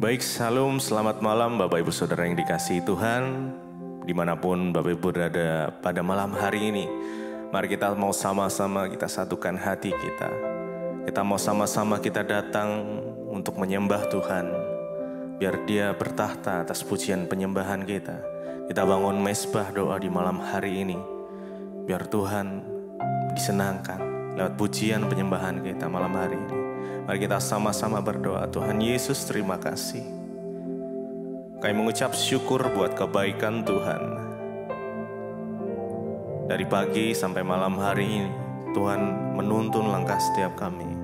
Baik, salam, selamat malam Bapak Ibu Saudara yang dikasihi Tuhan. Dimanapun Bapak Ibu berada pada malam hari ini, mari kita mau sama-sama kita satukan hati kita. Kita mau sama-sama kita datang untuk menyembah Tuhan. Biar Dia bertahta atas pujian penyembahan kita. Kita bangun mezbah doa di malam hari ini. Biar Tuhan disenangkan lewat pujian penyembahan kita malam hari ini. Mari kita sama-sama berdoa. Tuhan Yesus, terima kasih. Kami mengucap syukur buat kebaikan Tuhan. Dari pagi sampai malam hari ini, Tuhan menuntun langkah setiap kami.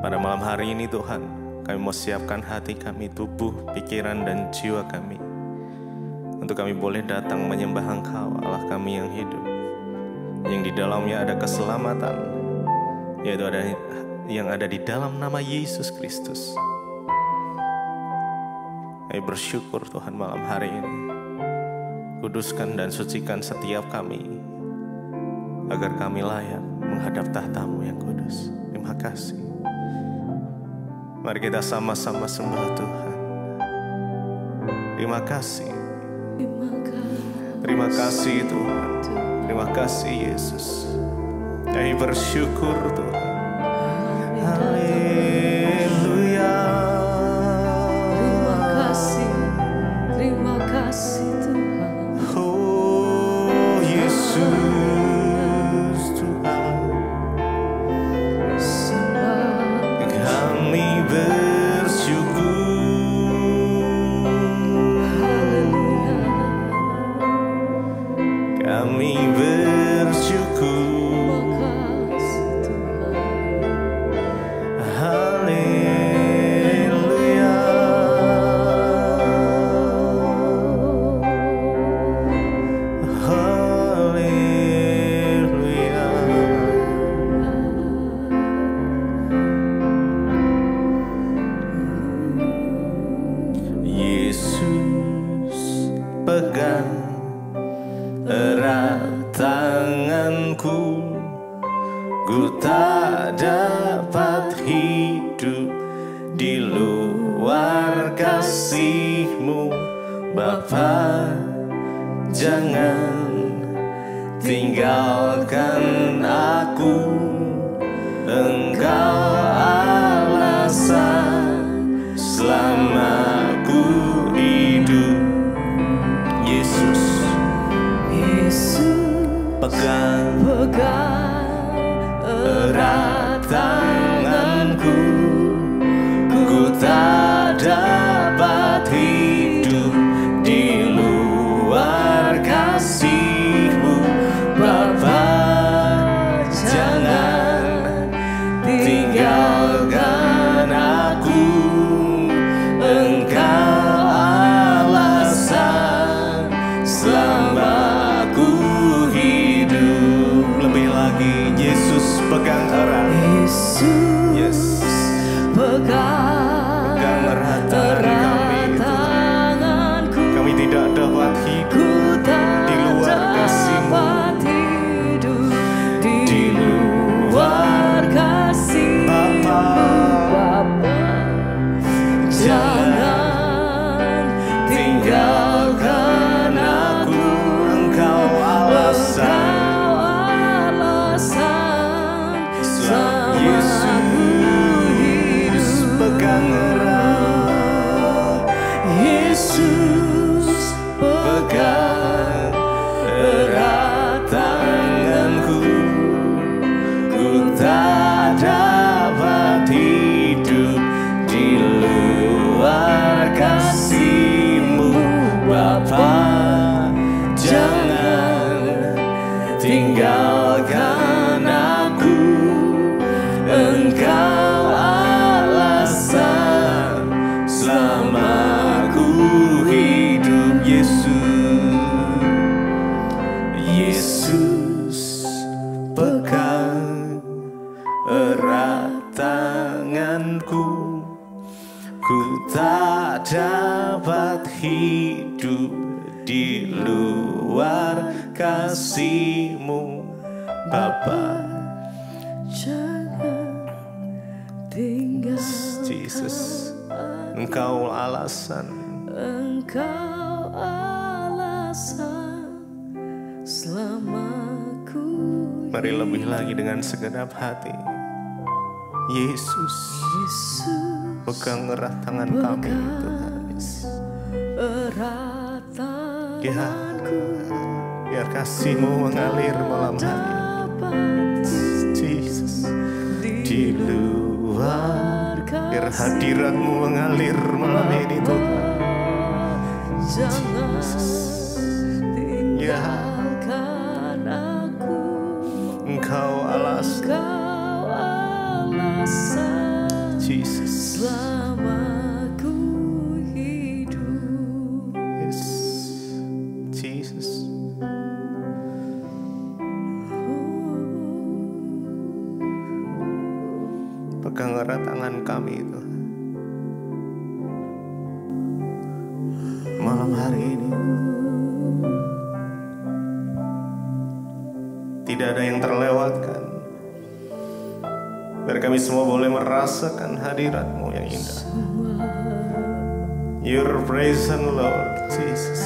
Pada malam hari ini Tuhan, kami mau siapkan hati kami, tubuh, pikiran, dan jiwa kami. Untuk kami boleh datang menyembah Engkau, Allah kami yang hidup. Yang di dalamnya ada keselamatan, yaitu yang ada di dalam nama Yesus Kristus. Kami bersyukur Tuhan malam hari ini. Kuduskan dan sucikan setiap kami, agar kami layak menghadap tahta-Mu yang kudus. Terima kasih. Mari kita sama-sama sembah Tuhan. Terima kasih. Terima kasih Tuhan. Terima kasih Yesus. Kami bersyukur Tuhan. Haleluya. Terima kasih Tuhan. Oh Yesus Tuhan. Kami bersyukur. Haleluya. Kami bersyukur. Ku tak dapat hidup di luar kasih-Mu, Bapa. Jangan tinggalkan aku, Engkau alasan selama ku hidup. Yesus, pegang erat tanganku, ku tak dapat hidup di luar kasih-Mu, Bapa. Jangan tinggalkan aku, Engkau alasan selama ku hidup. Lebih lagi, Yesus pegang erat. Yesus pegang erat tanganku. Kami tidak dapat hidup di luar kasih-Mu. Di luar kasih-Mu, Bapa. Jangan tinggalkan aku, Engkau alasan. Yesus pegang erat. Yesus pegang erat tanganku. Ku tak dapat hidup di luar kasih-Mu, Bapa. Jangan tinggalkan aku, Engkau alasan selama ku hidup. Yesus pegang erat tanganku. Ku tak dapat hidup di luar kasih-Mu, Bapa. Jangan tinggalkan Jesus. Engkau alasan. Engkau alasan selamaku. Mari lebih lagi dengan segenap hati. Yesus, pegang erat tangan kami Tuhan. Erat tanganku, biar kasih-Mu mengalir malam hari ini. Jesus, di luar biar hadirat-Mu mengalir malam ini Tuhan. jangan tinggalkan aku. Engkau alasan, Engkau alasan Jesus. selama ku hidup. Yes, Jesus. Pegang erat tangan kami itu malam hari ini. Tidak ada yang terlewatkan. Biar kami semua boleh merasakan hadirat-Mu yang indah. Your presence, Lord Jesus.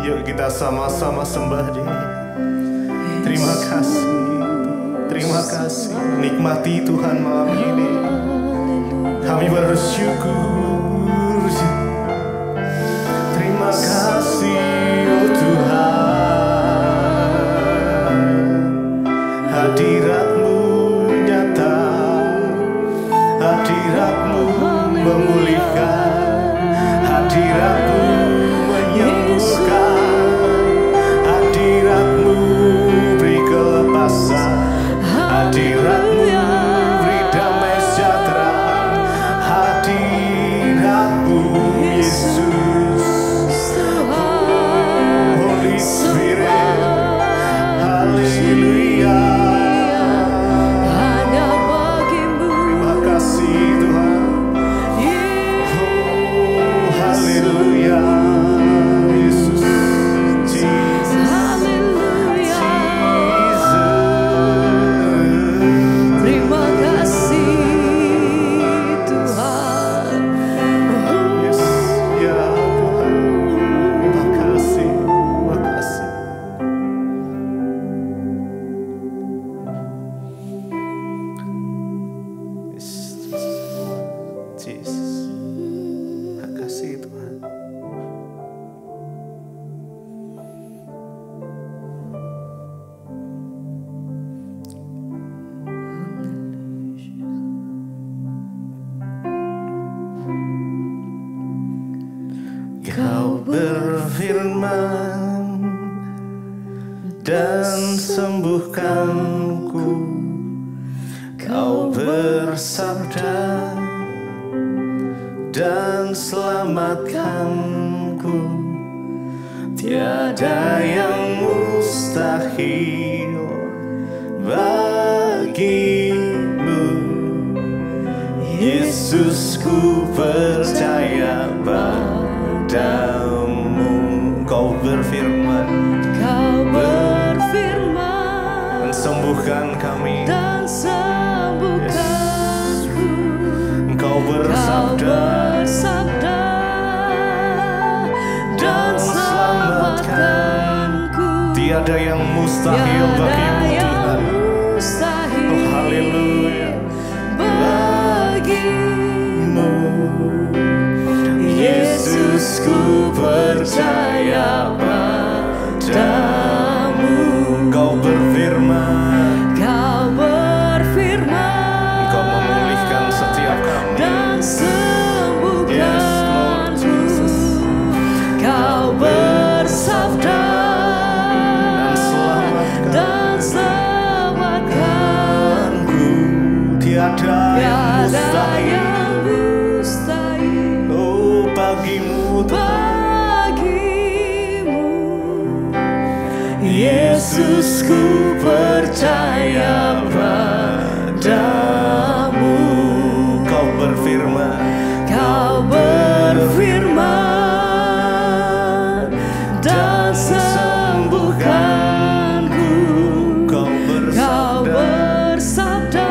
Yuk kita sama-sama sembah Dia. Terima kasih. Terima kasih. Nikmati Tuhan malam ini. Kami bersyukur. Terima kasih oh Tuhan. Hadirat-Mu nyata. Hadirat-Mu memulihkan. Hadirat-Mu menyembuhkan. Hadirat-Mu beri kelepasan. Hadirat-Mu beri damai sejahtera. Hadirat-Mu Yesus. Holy Spirit. Haleluya. Hanya bagimu. Terima kasih Tuhan. Haleluya. Yesus. Jesus. Haleluya. Jesus. Terima kasih Tuhan. Yes, ya Tuhan. Terima kasih. Terima kasih. Yes, Jesus. Terima kasih Tuhan. Kau berfirman dan sembuhkanku. Kau bersabda dan selamatkanku. Tiada yang mustahil bagimu. Yesus, ku percaya padamu. Kau berfirman Kau berfirman dan sembuhkan kami. dan sembuhkanku. Engkau Kau bersabda bersabda dan selamatkanku. tiada yang mustahil Tiada bagimu yang Tuhan. mustahil Oh haleluya. bagimu. Yesus, ku percaya padamu. Kau berfirman, Kau berfirman Engkau memulihkan setiap kami. dan Yes, Lord sembuhkanku. Jesus. Kau bersabda dan selamatkanku. Tiada yang Tiada mustahil. yang mustahil Oh bagimu bagimu. Yesus, ku percaya padamu. Kau berfirman, Kau berfirman dan sembuhkanku. Kau Kau bersabda bersabda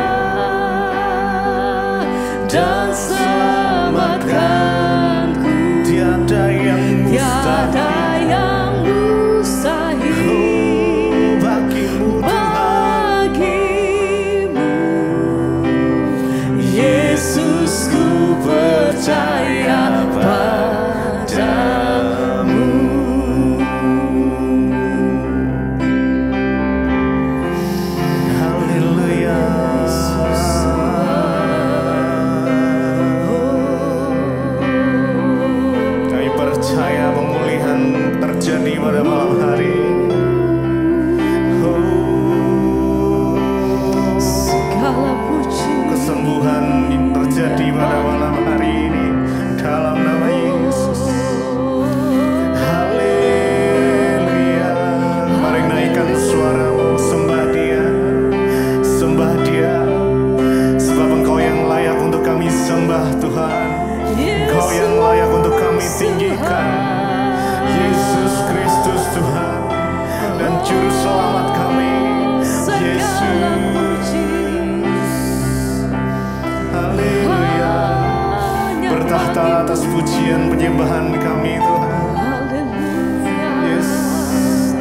pujian penyembahan kami Tuhan. Haleluya. Yes,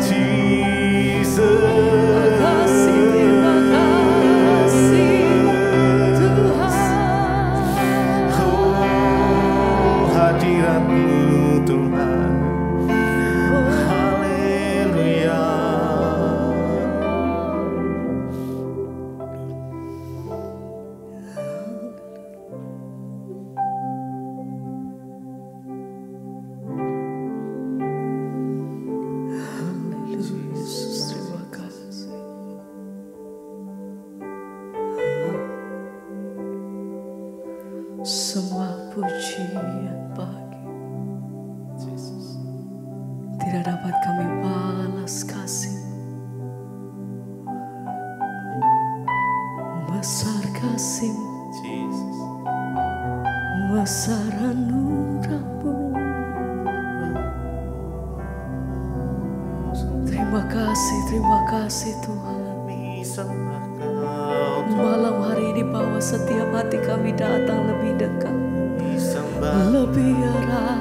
Jesus. Terima kasih Tuhan. Oh, hadirat-Mu Tuhan. Haleluya. Yesus, terima kasih. Semua pujian bagi tidak dapat kami balas kasih. Besar kasih, Jesus. besar anugerah-Mu. Terima kasih Tuhan. Kami sembah Kau, Malam hari ini bawa setiap hati kami datang lebih dekat, kami sembah lebih erat,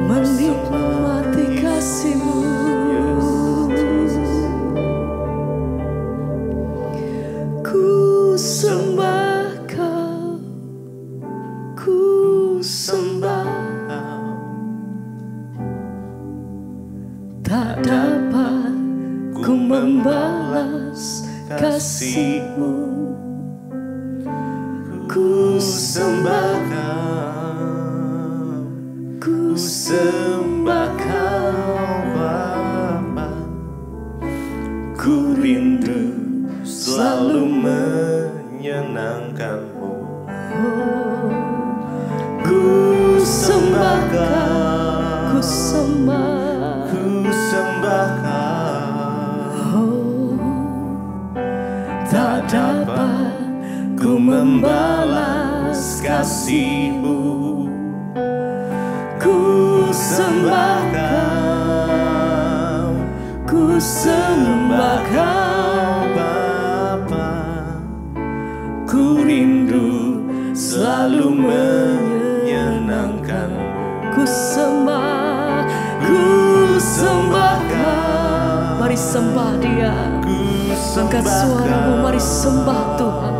menikmati kasih-Mu. Ku sembah Kau, ku sembah, tak dapat ku membalas kasih-Mu. Ku sembah Kau, ku sembah Kau Bapa. ku rindu Selalu menyenangkan-Mu. ku sembah Kau, ku sembah. ku sembah Kau. Tak dapat ku membalas kasih-Mu. ku Sembah sembah Kau, ku sembah Kau. Bapa. Ku rindu Selalu menyenangkan-Mu. ku sembah Kau. Mari sembah Dia. Angkat suaramu, mari sembah Tuhan.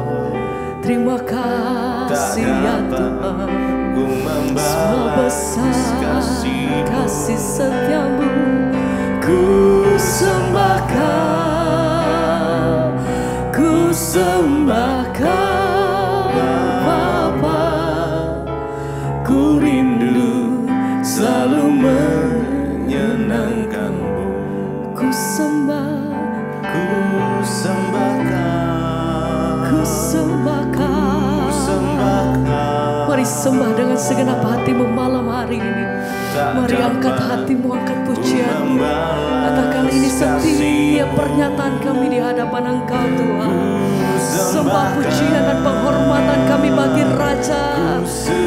Terima kasih ya Tuhan. Ku Semua besar kasih setiamu. Ku sembah Kau, ku sembah Kau Bapa. Ku rindu selalu menyenangkan-Mu. ku sembah Kau, ku sembah Kau. sembah Kau. Mari sembah dengan segenap hatimu malam hari ini. Mari angkat hatimu, angkat pujianmu. Katakan ini setiap pernyataan kami di hadapan Engkau Tuhan. Sembah pujian dan penghormatan kami bagi Raja.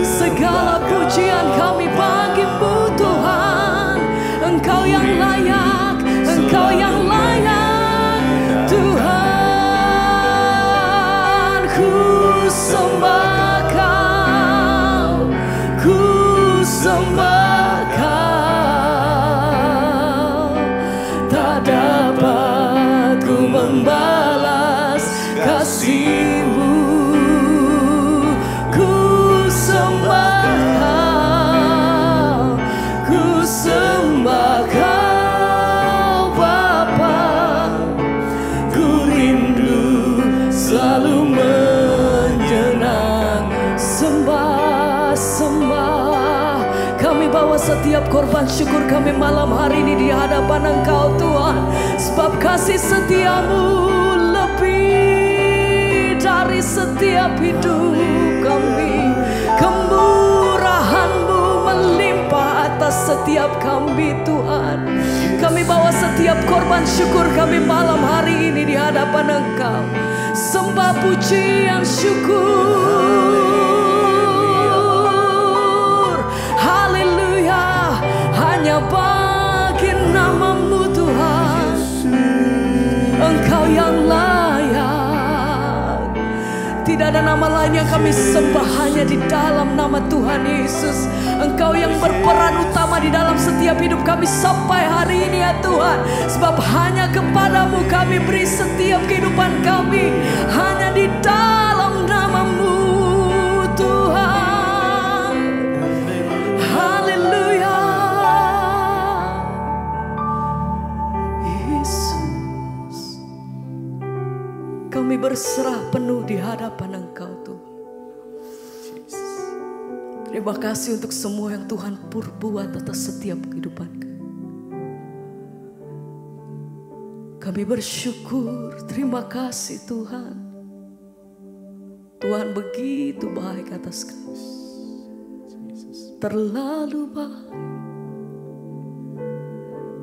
Segala pujian kami bagi-Mu Tuhan. Engkau yang layak, Engkau yang layak Tuhan. Ku sembah Kau, ku sembah Kau. Tak dapat ku membalas kasih-Mu. Ku sembah Kau, ku sembah Kau Bapa. Ku rindu selalu menyenang. Sembah kami bawa setiap korban syukur kami malam hari ini di hadapan Engkau Tuhan. Sebab kasih setiamu lebih dari setiap hidup kami. Kemurahan-Mu melimpah atas setiap kami Tuhan. Kami bawa setiap korban syukur kami malam hari ini di hadapan Engkau. Sembah pujian syukur. Haleluya. Hanya bagi nama-Mu Tuhan. Engkau yang layak. Tidak ada nama lain yang kami sembah, hanya di dalam nama Tuhan Yesus. Engkau yang berperan utama di dalam setiap hidup kami sampai hari ini ya Tuhan. Sebab hanya kepadamu kami beri setiap kehidupan kami, hanya di dalam nama-Mu Tuhan. Haleluya. Yesus, kami berserah penuh di hadapan Engkau Tuhan. Terima kasih untuk semua yang Tuhan perbuat atas setiap kehidupan kami. Kami bersyukur, terima kasih Tuhan. Tuhan begitu baik atas kami. Terlalu baik.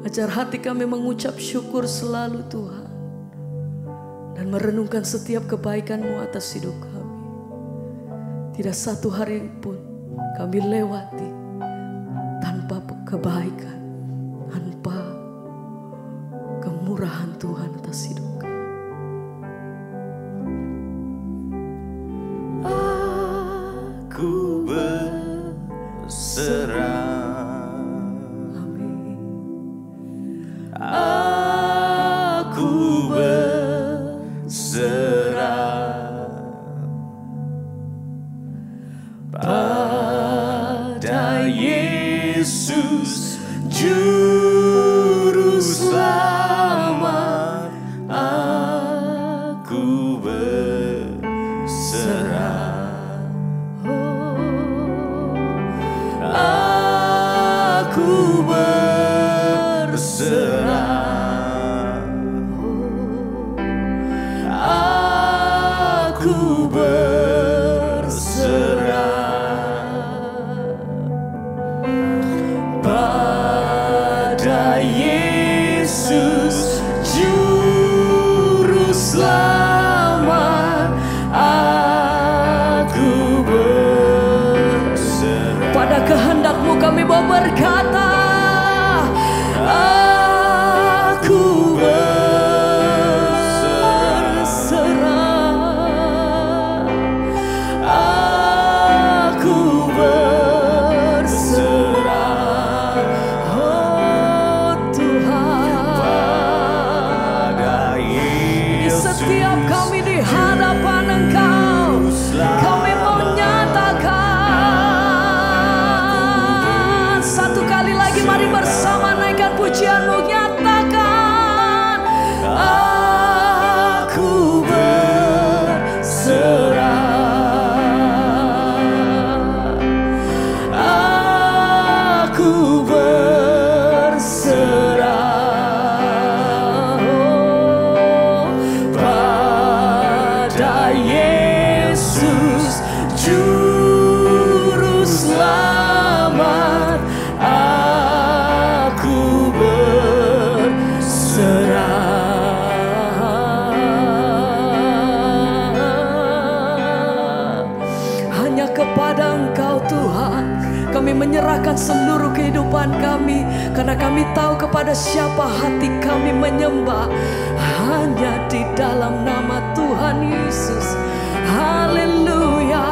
Ajar hati kami mengucap syukur selalu Tuhan. Dan merenungkan setiap kebaikan-Mu atas hidup kami. Tidak satu hari pun kami lewati tanpa kebaikan, tanpa kemurahan Tuhan atas hidup kami. Aku berserah. Amin. Aku berserah pada Yesus Juru Selamat. Aku berserah. Aku berserah. Aku berserah pada Yesus Juru Selamat. Aku berserah. Pada kehendak-Mu kami mau berkata, aku berserah. Aku berserah. Oh Tuhan, Pada di Yesus setiap kami di hadapan Engkau, kami mau nyatakan satu kali lagi, mari bersama naikkan pujian-Mu, nyatakan aku berserah. Aku berserah. Oh, pada Yesus Juru Selamat. Aku berserah. Hanya kepada Engkau Tuhan kami menyerahkan seluruh kehidupan kami, karena kami tahu kepada siapa hati kami menyembah, hanya di dalam nama Tuhan Yesus. Haleluya.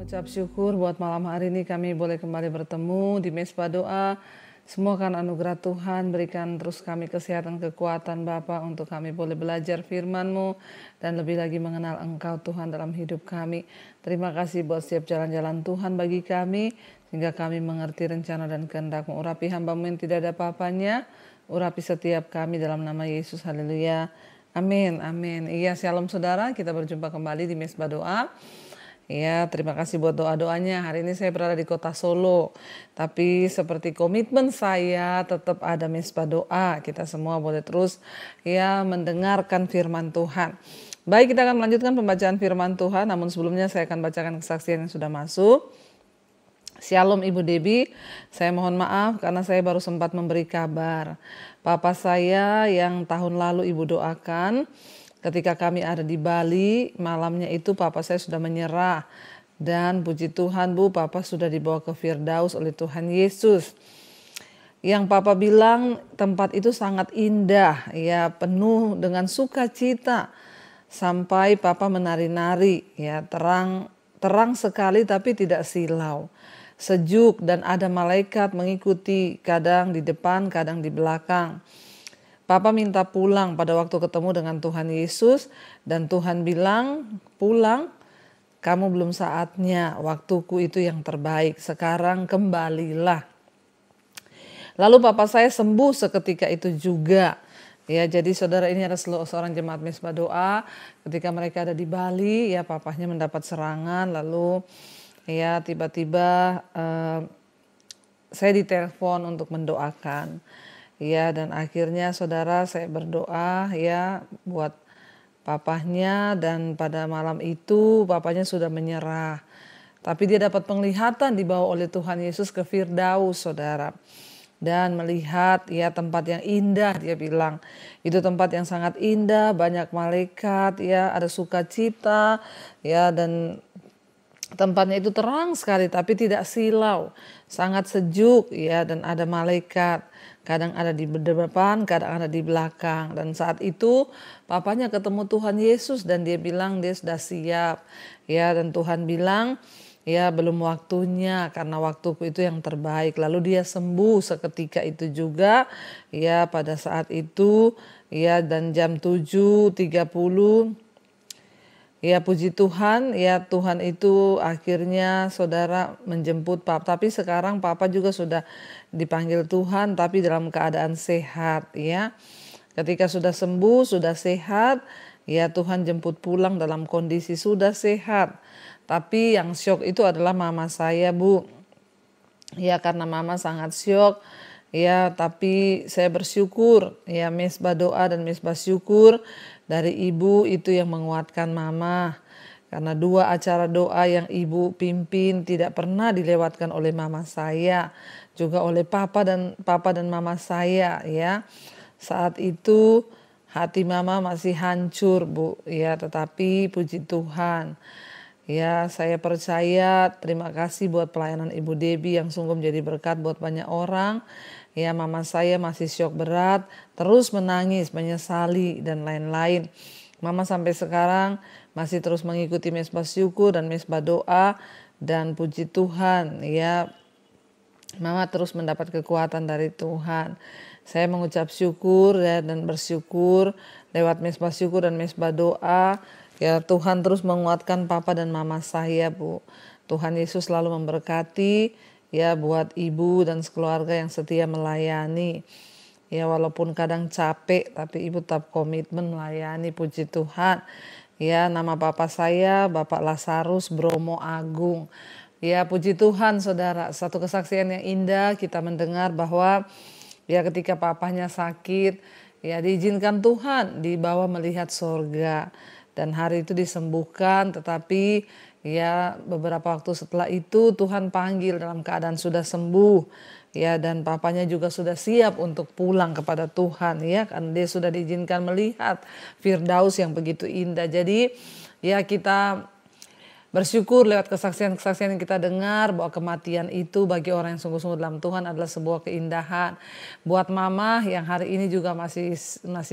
Mengucap syukur buat malam hari ini kami boleh kembali bertemu di Mesbah Doa. Semoga anugerah Tuhan berikan terus kami kesehatan, kekuatan Bapa untuk kami boleh belajar firman-Mu dan lebih lagi mengenal Engkau Tuhan dalam hidup kami. Terima kasih buat setiap jalan-jalan Tuhan bagi kami, sehingga kami mengerti rencana dan kehendak-Mu. Urapi hamba-Mu yang tidak ada apa-apanya, urapi setiap kami dalam nama Yesus. Haleluya. Amin, amin. Iya, shalom saudara, kita berjumpa kembali di Mesbah Doa. Ya, terima kasih buat doa-doanya. Hari ini saya berada di kota Solo. Tapi seperti komitmen saya tetap ada Mesbah Doa. Kita semua boleh terus ya mendengarkan firman Tuhan. Baik, kita akan melanjutkan pembacaan firman Tuhan. Namun sebelumnya saya akan bacakan kesaksian yang sudah masuk. Shalom Ibu Debbie, saya mohon maaf karena saya baru sempat memberi kabar. Papa saya yang tahun lalu Ibu doakan Ketika kami ada di Bali, malamnya itu papa saya sudah menyerah. Dan puji Tuhan Bu, papa sudah dibawa ke Firdaus oleh Tuhan Yesus. Yang papa bilang tempat itu sangat indah, ya penuh dengan sukacita. Sampai papa menari-nari, ya terang sekali tapi tidak silau. Sejuk dan ada malaikat mengikuti, kadang di depan, kadang di belakang. Papa minta pulang pada waktu ketemu dengan Tuhan Yesus dan Tuhan bilang, pulang, kamu belum saatnya, waktuku itu yang terbaik, sekarang kembalilah. Lalu papa saya sembuh seketika itu juga. Ya, jadi saudara, ini ada seorang jemaat Mesbah Doa, ketika mereka ada di Bali, ya papahnya mendapat serangan, lalu ya tiba-tiba saya ditelepon untuk mendoakan. Ya, dan akhirnya saudara saya berdoa ya buat papahnya, dan pada malam itu papahnya sudah menyerah. Tapi dia dapat penglihatan dibawa oleh Tuhan Yesus ke Firdaus, saudara. Dan melihat ya tempat yang indah, dia bilang. Itu tempat yang sangat indah, banyak malaikat, ya ada sukacita, ya dan tempatnya itu terang sekali tapi tidak silau, sangat sejuk ya, dan ada malaikat, kadang ada di depan, kadang ada di belakang. Dan saat itu papanya ketemu Tuhan Yesus dan dia bilang dia sudah siap ya, dan Tuhan bilang ya belum waktunya karena waktuku itu yang terbaik. Lalu dia sembuh seketika itu juga ya pada saat itu ya, dan jam 7.30 ya puji Tuhan, ya Tuhan itu akhirnya saudara menjemput papa. Tapi sekarang papa juga sudah dipanggil Tuhan tapi dalam keadaan sehat ya. Ketika sudah sembuh, sudah sehat, ya Tuhan jemput pulang dalam kondisi sudah sehat. Tapi yang syok itu adalah mama saya Bu. Ya karena mama sangat syok. Ya tapi saya bersyukur ya Mesbah Doa dan Mesbah Syukur dari ibu itu yang menguatkan mama. Karena 2 acara doa yang ibu pimpin tidak pernah dilewatkan oleh mama saya. Juga oleh papa dan mama saya ya. Saat itu hati mama masih hancur Bu ya, tetapi puji Tuhan. Ya saya percaya, terima kasih buat pelayanan Ibu Debbie yang sungguh menjadi berkat buat banyak orang. Ya mama saya masih syok berat, terus menangis, menyesali dan lain-lain. Mama sampai sekarang masih terus mengikuti Mesbah Syukur dan Mesbah Doa, dan puji Tuhan ya mama terus mendapat kekuatan dari Tuhan. Saya mengucap syukur ya, dan bersyukur lewat Mesbah Syukur dan Mesbah Doa. Ya Tuhan terus menguatkan papa dan mama saya Bu. Tuhan Yesus selalu memberkati ya buat ibu dan sekeluarga yang setia melayani. Ya walaupun kadang capek tapi ibu tetap komitmen melayani, puji Tuhan. Ya nama papa saya Bapak Lazarus Bromo Agung. Ya puji Tuhan saudara, satu kesaksian yang indah kita mendengar bahwa ya ketika papanya sakit ya diizinkan Tuhan dibawa melihat sorga. Dan hari itu disembuhkan, tetapi ya beberapa waktu setelah itu Tuhan panggil dalam keadaan sudah sembuh. Ya dan papanya juga sudah siap untuk pulang kepada Tuhan ya, kan dia sudah diizinkan melihat Firdaus yang begitu indah. Jadi ya kita bersyukur lewat kesaksian-kesaksian yang kita dengar bahwa kematian itu bagi orang yang sungguh-sungguh dalam Tuhan adalah sebuah keindahan. Buat mama yang hari ini juga masih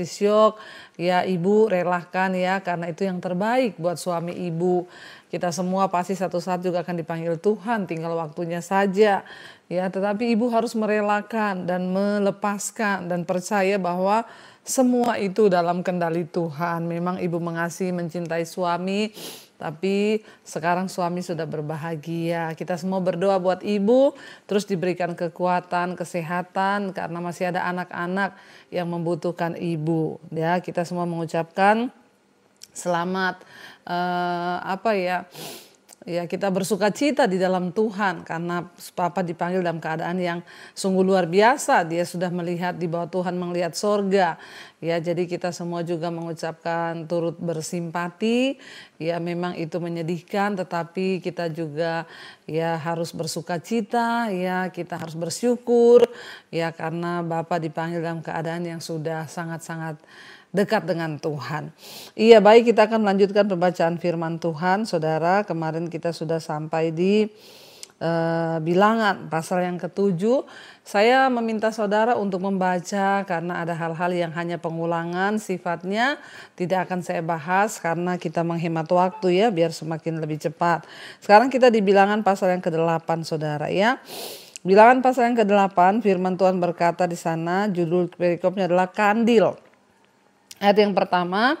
syok, ya ibu relakan ya karena itu yang terbaik buat suami ibu. Kita semua pasti satu saat juga akan dipanggil Tuhan, tinggal waktunya saja. Ya, tetapi ibu harus merelakan dan melepaskan dan percaya bahwa semua itu dalam kendali Tuhan. Memang ibu mengasihi, mencintai suami, tapi sekarang suami sudah berbahagia. Kita semua berdoa buat ibu, terus diberikan kekuatan, kesehatan, karena masih ada anak-anak yang membutuhkan ibu. Ya, kita semua mengucapkan selamat, ya kita bersuka cita di dalam Tuhan karena papa dipanggil dalam keadaan yang sungguh luar biasa. Dia sudah melihat di bawah Tuhan, melihat sorga. Ya jadi kita semua juga mengucapkan turut bersimpati. Ya memang itu menyedihkan, tetapi kita juga ya harus bersuka cita. Ya kita harus bersyukur. Ya karena Bapak dipanggil dalam keadaan yang sudah sangat-sangat dekat dengan Tuhan. Iya, baik, kita akan melanjutkan pembacaan firman Tuhan. Saudara, kemarin kita sudah sampai di Bilangan pasal yang ke-7. Saya meminta saudara untuk membaca karena ada hal-hal yang hanya pengulangan sifatnya, tidak akan saya bahas karena kita menghemat waktu ya, biar semakin lebih cepat. Sekarang kita di Bilangan pasal yang ke-8 saudara ya. Bilangan pasal yang ke-8, firman Tuhan berkata di sana, judul perikopnya adalah kandil. Ayat yang pertama,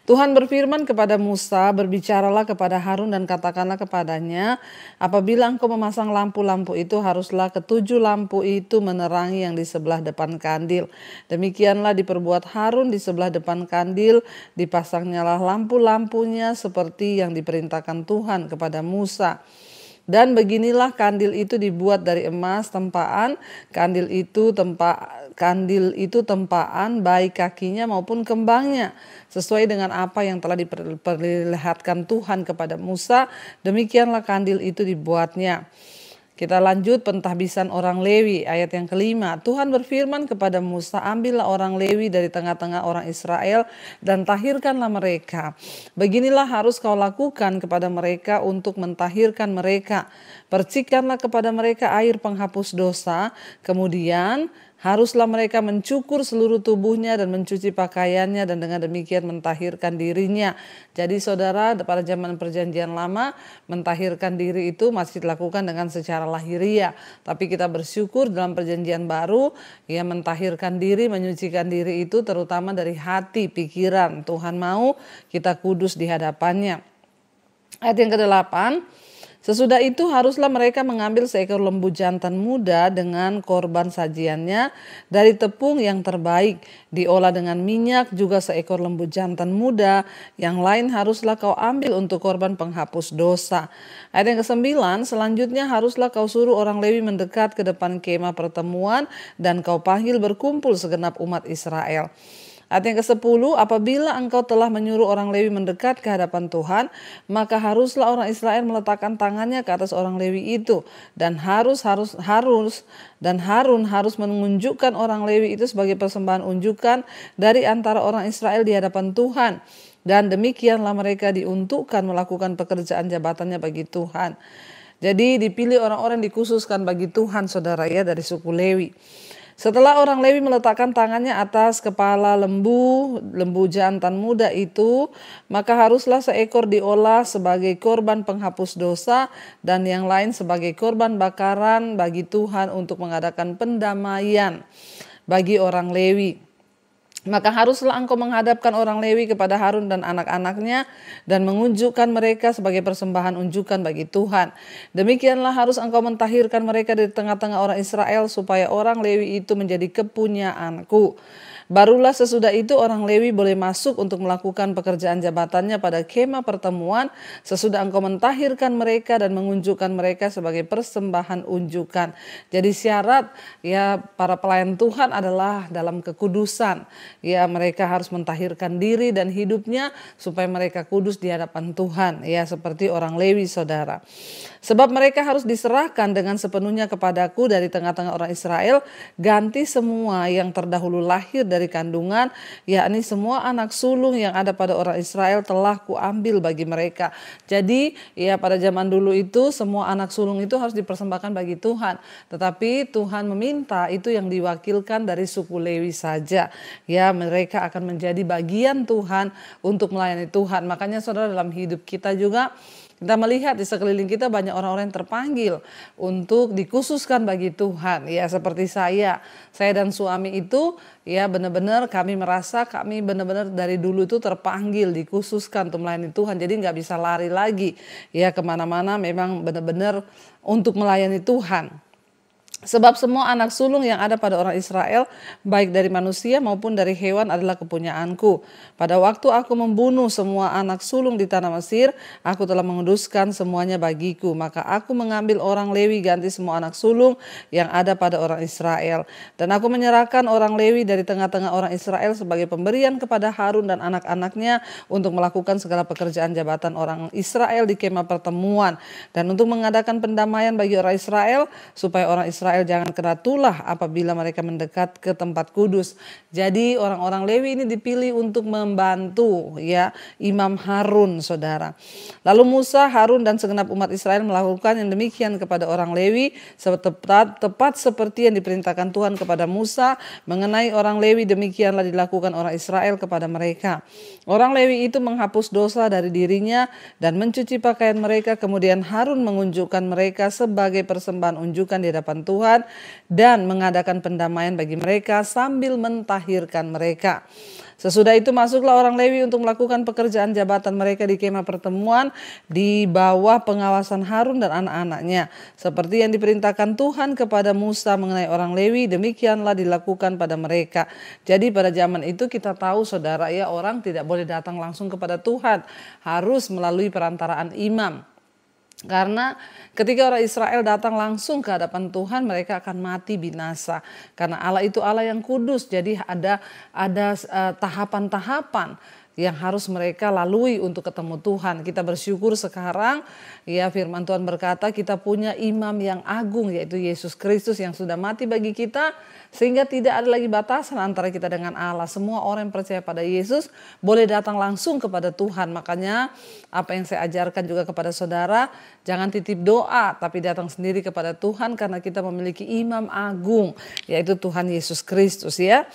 Tuhan berfirman kepada Musa, berbicaralah kepada Harun dan katakanlah kepadanya, apabila engkau memasang lampu-lampu itu, haruslah ketujuh lampu itu menerangi yang di sebelah depan kandil. Demikianlah diperbuat Harun di sebelah depan kandil, dipasangnyalah lampu-lampunya seperti yang diperintahkan Tuhan kepada Musa. Dan beginilah kandil itu dibuat dari emas tempaan, kandil itu tempaan baik kakinya maupun kembangnya, sesuai dengan apa yang telah diperlihatkan Tuhan kepada Musa, demikianlah kandil itu dibuatnya. Kita lanjut pentahbisan orang Lewi, ayat yang kelima. Tuhan berfirman kepada Musa, ambillah orang Lewi dari tengah-tengah orang Israel dan tahirkanlah mereka. Beginilah harus kau lakukan kepada mereka untuk mentahirkan mereka. Percikanlah kepada mereka air penghapus dosa, kemudian haruslah mereka mencukur seluruh tubuhnya dan mencuci pakaiannya dan dengan demikian mentahirkan dirinya. Jadi saudara, pada zaman perjanjian lama mentahirkan diri itu masih dilakukan dengan secara lahiriah. Tapi kita bersyukur dalam perjanjian baru ya mentahirkan diri, menyucikan diri itu terutama dari hati, pikiran. Tuhan mau kita kudus di hadapannya. Ayat yang ke-8. Sesudah itu haruslah mereka mengambil seekor lembu jantan muda dengan korban sajiannya dari tepung yang terbaik, diolah dengan minyak, juga seekor lembu jantan muda, yang lain haruslah kau ambil untuk korban penghapus dosa. Ayat yang ke-9, selanjutnya haruslah kau suruh orang Lewi mendekat ke depan kemah pertemuan dan kau panggil berkumpul segenap umat Israel. Ayat yang ke-10, apabila engkau telah menyuruh orang Lewi mendekat ke hadapan Tuhan, maka haruslah orang Israel meletakkan tangannya ke atas orang Lewi itu, dan Harun harus menunjukkan orang Lewi itu sebagai persembahan unjukan dari antara orang Israel di hadapan Tuhan. Dan demikianlah mereka diuntukkan melakukan pekerjaan jabatannya bagi Tuhan. Jadi dipilih orang-orang dikhususkan bagi Tuhan saudara ya, dari suku Lewi. Setelah orang Lewi meletakkan tangannya atas kepala lembu jantan muda itu, maka haruslah seekor diolah sebagai korban penghapus dosa dan yang lain sebagai korban bakaran bagi Tuhan untuk mengadakan pendamaian bagi orang Lewi. Maka haruslah engkau menghadapkan orang Lewi kepada Harun dan anak-anaknya dan mengunjukkan mereka sebagai persembahan unjukan bagi Tuhan. Demikianlah harus engkau mentahirkan mereka dari tengah-tengah orang Israel supaya orang Lewi itu menjadi kepunyaanku. Barulah sesudah itu orang Lewi boleh masuk untuk melakukan pekerjaan jabatannya pada kemah pertemuan sesudah engkau mentahirkan mereka dan mengunjukkan mereka sebagai persembahan unjukan. Jadi syarat ya para pelayan Tuhan adalah dalam kekudusan. Ya mereka harus mentahirkan diri dan hidupnya supaya mereka kudus di hadapan Tuhan. Ya seperti orang Lewi saudara. Sebab mereka harus diserahkan dengan sepenuhnya kepadaku dari tengah-tengah orang Israel. Ganti semua yang terdahulu lahir dari kandungan, yakni semua anak sulung yang ada pada orang Israel telah kuambil bagi mereka. Jadi ya pada zaman dulu itu semua anak sulung itu harus dipersembahkan bagi Tuhan. Tetapi Tuhan meminta itu yang diwakilkan dari suku Lewi saja. Ya mereka akan menjadi bagian Tuhan untuk melayani Tuhan. Makanya saudara dalam hidup kita juga kita melihat di sekeliling kita banyak orang-orang yang terpanggil untuk dikhususkan bagi Tuhan. Ya seperti saya dan suami itu ya benar-benar kami merasa kami benar-benar dari dulu itu terpanggil, dikhususkan untuk melayani Tuhan. Jadi nggak bisa lari lagi ya kemana-mana, memang benar-benar untuk melayani Tuhan. Sebab semua anak sulung yang ada pada orang Israel, baik dari manusia maupun dari hewan adalah kepunyaanku. Pada waktu aku membunuh semua anak sulung di tanah Mesir, aku telah menguduskan semuanya bagiku. Maka aku mengambil orang Lewi ganti semua anak sulung yang ada pada orang Israel. Dan aku menyerahkan orang Lewi dari tengah-tengah orang Israel sebagai pemberian kepada Harun dan anak-anaknya untuk melakukan segala pekerjaan jabatan orang Israel di kemah pertemuan. Dan untuk mengadakan pendamaian bagi orang Israel, supaya orang Israel Israel jangan kena tulah apabila mereka mendekat ke tempat kudus. Jadi orang-orang Lewi ini dipilih untuk membantu ya Imam Harun, saudara. Lalu Musa, Harun dan segenap umat Israel melakukan yang demikian kepada orang Lewi tepat seperti yang diperintahkan Tuhan kepada Musa. Mengenai orang Lewi demikianlah dilakukan orang Israel kepada mereka. Orang Lewi itu menghapus dosa dari dirinya dan mencuci pakaian mereka. Kemudian Harun mengunjukkan mereka sebagai persembahan unjukan di hadapan Tuhan dan mengadakan pendamaian bagi mereka sambil mentahirkan mereka. Sesudah itu masuklah orang Lewi untuk melakukan pekerjaan jabatan mereka di kemah pertemuan di bawah pengawasan Harun dan anak-anaknya. Seperti yang diperintahkan Tuhan kepada Musa mengenai orang Lewi, demikianlah dilakukan pada mereka. Jadi pada zaman itu kita tahu, saudara, ya, orang tidak boleh datang langsung kepada Tuhan, harus melalui perantaraan imam. Karena ketika orang Israel datang langsung ke hadapan Tuhan, mereka akan mati binasa. Karena Allah itu Allah yang kudus, jadi ada tahapan-tahapan yang harus mereka lalui untuk ketemu Tuhan. Kita bersyukur sekarang ya, firman Tuhan berkata kita punya imam yang agung, yaitu Yesus Kristus yang sudah mati bagi kita, sehingga tidak ada lagi batasan antara kita dengan Allah. Semua orang yang percaya pada Yesus boleh datang langsung kepada Tuhan. Makanya apa yang saya ajarkan juga kepada saudara, jangan titip doa tapi datang sendiri kepada Tuhan, karena kita memiliki imam agung, yaitu Tuhan Yesus Kristus ya.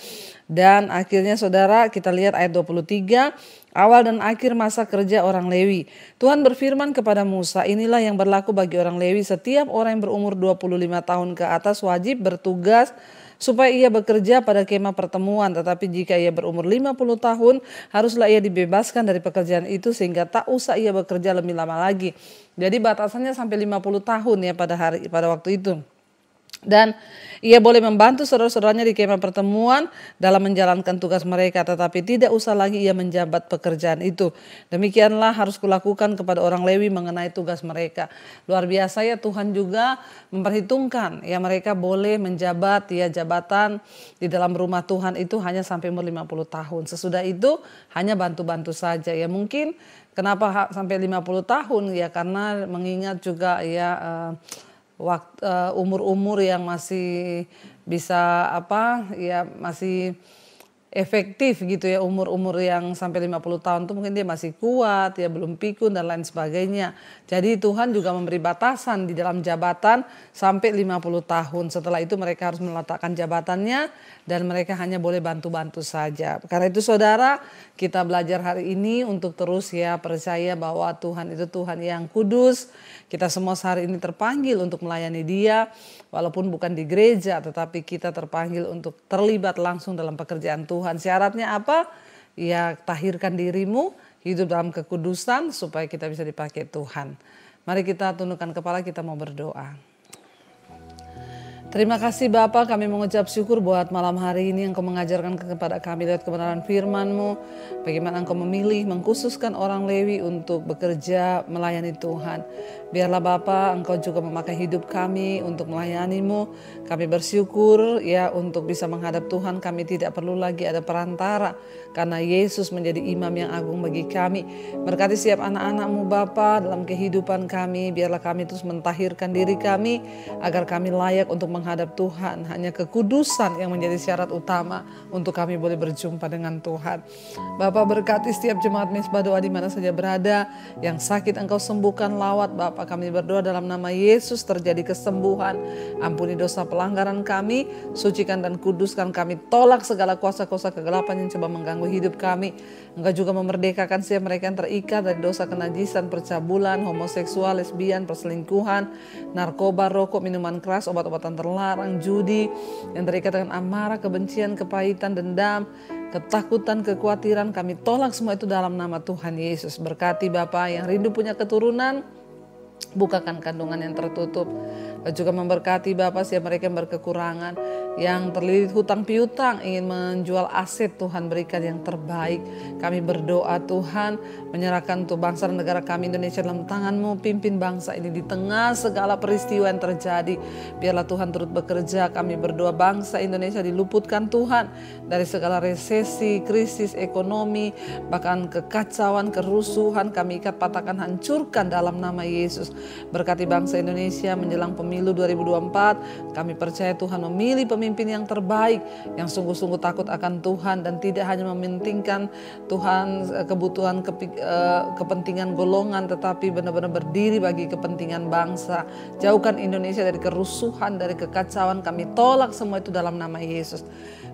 Dan akhirnya saudara, kita lihat ayat 23, awal dan akhir masa kerja orang Lewi. Tuhan berfirman kepada Musa, inilah yang berlaku bagi orang Lewi, setiap orang yang berumur 25 tahun ke atas wajib bertugas supaya ia bekerja pada kemah pertemuan. Tetapi jika ia berumur 50 tahun, haruslah ia dibebaskan dari pekerjaan itu sehingga tak usah ia bekerja lebih lama lagi. Jadi batasannya sampai 50 tahun ya pada waktu itu. Dan ia boleh membantu saudara-saudaranya di kemah pertemuan dalam menjalankan tugas mereka, tetapi tidak usah lagi ia menjabat pekerjaan itu. Demikianlah harus kulakukan kepada orang Lewi mengenai tugas mereka. Luar biasa ya, Tuhan juga memperhitungkan ya mereka boleh menjabat ya jabatan di dalam rumah Tuhan itu hanya sampai umur 50 tahun. Sesudah itu hanya bantu-bantu saja ya. Mungkin kenapa sampai 50 tahun ya, karena mengingat juga ya umur-umur yang masih bisa masih efektif gitu ya, umur-umur yang sampai 50 tahun itu mungkin dia masih kuat ya, belum pikun dan lain sebagainya. Jadi Tuhan juga memberi batasan di dalam jabatan sampai 50 tahun. Setelah itu mereka harus meletakkan jabatannya dan mereka hanya boleh bantu-bantu saja. Karena itu saudara, kita belajar hari ini untuk terus ya percaya bahwa Tuhan itu Tuhan yang kudus. Kita semua sehari ini terpanggil untuk melayani Dia, walaupun bukan di gereja, tetapi kita terpanggil untuk terlibat langsung dalam pekerjaan Tuhan. Syaratnya apa? Ya, tahirkan dirimu, hidup dalam kekudusan supaya kita bisa dipakai Tuhan. Mari kita tundukkan kepala, kita mau berdoa. Terima kasih Bapa, kami mengucap syukur buat malam hari ini Engkau mengajarkan kepada kami lewat kebenaran firman-Mu. Bagaimana Engkau memilih, mengkhususkan orang Lewi untuk bekerja melayani Tuhan. Biarlah Bapa, Engkau juga memakai hidup kami untuk melayani-Mu. Kami bersyukur ya untuk bisa menghadap Tuhan, kami tidak perlu lagi ada perantara. Karena Yesus menjadi imam yang agung bagi kami. Berkati setiap anak-anak-Mu Bapa dalam kehidupan kami. Biarlah kami terus mentahirkan diri kami agar kami layak untuk menghadap Tuhan. Hanya kekudusan yang menjadi syarat utama untuk kami boleh berjumpa dengan Tuhan. Bapa, berkati setiap jemaat Mesbah Doa di mana saja berada. Yang sakit Engkau sembuhkan, lawat Bapa. Kami berdoa dalam nama Yesus terjadi kesembuhan. Ampuni dosa pelanggaran kami, sucikan dan kuduskan kami. Tolak segala kuasa-kuasa kegelapan yang coba mengganggu hidup kami. Engkau juga memerdekakan setiap mereka yang terikat dari dosa kenajisan, percabulan, homoseksual, lesbian, perselingkuhan, narkoba, rokok, minuman keras, obat-obatan terlarang, judi, yang terikat dengan amarah, kebencian, kepahitan, dendam, ketakutan, kekhawatiran. Kami tolak semua itu dalam nama Tuhan Yesus. Berkati Bapa yang rindu punya keturunan, bukakan kandungan yang tertutup. Juga memberkati Bapa siapa mereka yang berkekurangan, yang terlilit hutang piutang, ingin menjual aset, Tuhan berikan yang terbaik. Kami berdoa Tuhan, menyerahkan untuk bangsa dan negara kami Indonesia dalam tangan-Mu. Pimpin bangsa ini di tengah segala peristiwa yang terjadi. Biarlah Tuhan turut bekerja. Kami berdoa bangsa Indonesia diluputkan Tuhan dari segala resesi, krisis ekonomi, bahkan kekacauan, kerusuhan. Kami ikat, patahkan, hancurkan dalam nama Yesus. Berkati bangsa Indonesia menjelang pemilu pemilu 2024. Kami percaya Tuhan memilih pemimpin yang terbaik, yang sungguh-sungguh takut akan Tuhan dan tidak hanya mementingkan Tuhan kebutuhan kepentingan golongan, tetapi benar-benar berdiri bagi kepentingan bangsa. Jauhkan Indonesia dari kerusuhan, dari kekacauan. Kami tolak semua itu dalam nama Yesus.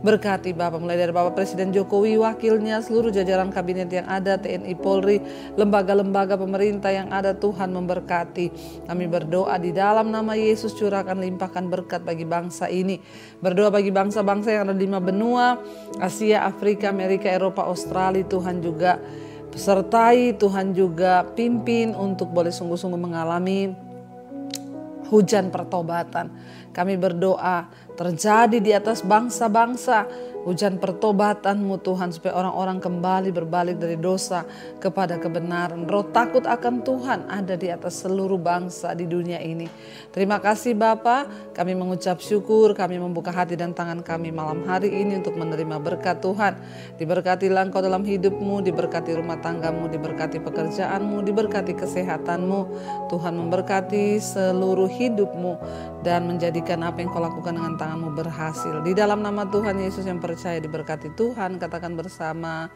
Berkati Bapak, mulai dari Bapak Presiden Jokowi, wakilnya, seluruh jajaran kabinet yang ada, TNI, Polri, lembaga-lembaga pemerintah yang ada, Tuhan memberkati. Kami berdoa di dalam nama Yesus, curahkan limpahkan berkat bagi bangsa ini. Berdoa bagi bangsa-bangsa yang ada di 5 benua, Asia, Afrika, Amerika, Eropa, Australia. Tuhan juga sertai, Tuhan juga pimpin untuk boleh sungguh-sungguh mengalami hujan pertobatan. Kami berdoa terjadi di atas bangsa-bangsa hujan pertobatan-Mu Tuhan, supaya orang-orang kembali berbalik dari dosa kepada kebenaran. Roh takut akan Tuhan ada di atas seluruh bangsa di dunia ini. Terima kasih Bapa, kami mengucap syukur, kami membuka hati dan tangan kami malam hari ini untuk menerima berkat Tuhan. Diberkatilah Engkau dalam hidup-Mu, diberkati rumah tangga-Mu, diberkati pekerjaan-Mu, diberkati kesehatan-Mu. Tuhan memberkati seluruh hidup-Mu dan menjadikan apa yang Kau lakukan dengan tangan-Mu berhasil. Di dalam nama Tuhan Yesus yang percaya diberkati Tuhan, katakan bersama